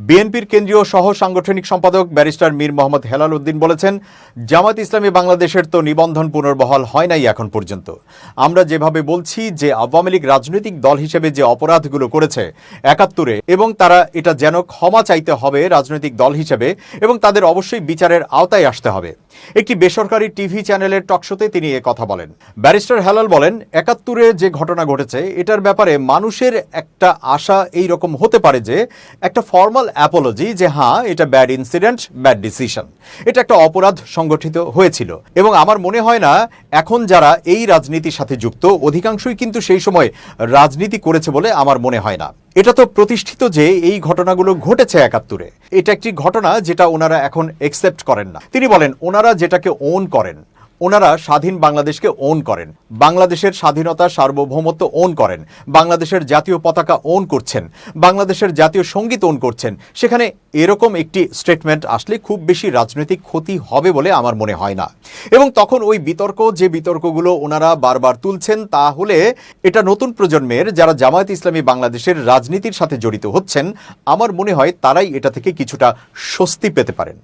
বিএনপির কেন্দ্রীয় সহ সাংগঠনিক সম্পাদক ব্যারিস্টার মীর মোহাম্মদ হেলাল উদ্দিন বলেছেন, জামায়াত ইসলামী বাংলাদেশের তো নিবন্ধন পুনর্বহাল হয় নাই এখন পর্যন্ত। আমরা যেভাবে বলছি যে আওয়ামী লীগ রাজনৈতিক দল হিসেবে যে অপরাধগুলো করেছে ৭১-এ এবং তারা এটা যেন ক্ষমা চাইতে হবে রাজনৈতিক দল হিসেবে এবং তাদের অবশ্যই বিচারের আওতায় আসতে হবে। একটি বেসরকারি টিভি চ্যানেলের টকশোতে তিনি কথা বলেন। ব্যারিস্টার হেলাল বলেন, ৭১-এ যে ঘটনা ঘটেছে এটার ব্যাপারে মানুষের একটা আশা এই রকম হতে পারে যে একটা ফর্মাল অ্যাপোলজি, যে হ্যাঁ এটা ব্যাড ইনসিডেন্ট, ব্যাড ডিসিশন, এটা একটা অপরাধ সংগঠিত হয়েছিল। এবং আমার মনে হয় না এখন যারা এই রাজনীতির সাথে যুক্ত অধিকাংশই কিন্তু সেই সময় রাজনীতি করেছে বলে আমার মনে হয় না। এটা তো প্রতিষ্ঠিত যে এই ঘটনাগুলো ঘটেছে ৭১-এ, এটা একটি ঘটনা যেটা ওনারা এখন একসেপ্ট করেন না। তিনি বলেন, ওনারা যেটাকে ওন করেন, ওনারা স্বাধীন বাংলাদেশকে ওন করেন, বাংলাদেশের স্বাধীনতা সার্বভৌমত্ব ওন করেন, বাংলাদেশের জাতীয় পতাকা ওন করছেন, বাংলাদেশের জাতীয় সঙ্গীত ওন করছেন। সেখানে এরকম একটি স্টেটমেন্ট আসলে খুব বেশি রাজনৈতিক ক্ষতি হবে বলে আমার মনে হয় না। এবং তখন ওই যে বিতর্কগুলো ওনারা বারবার তুলছেন, তাহলে এটা নতুন প্রজন্মের যারা জামায়াত ইসলামী বাংলাদেশের রাজনীতির সাথে জড়িত হচ্ছেন, আমার মনে হয় তারাই এটা থেকে কিছুটা স্বস্তি পেতে পারেন।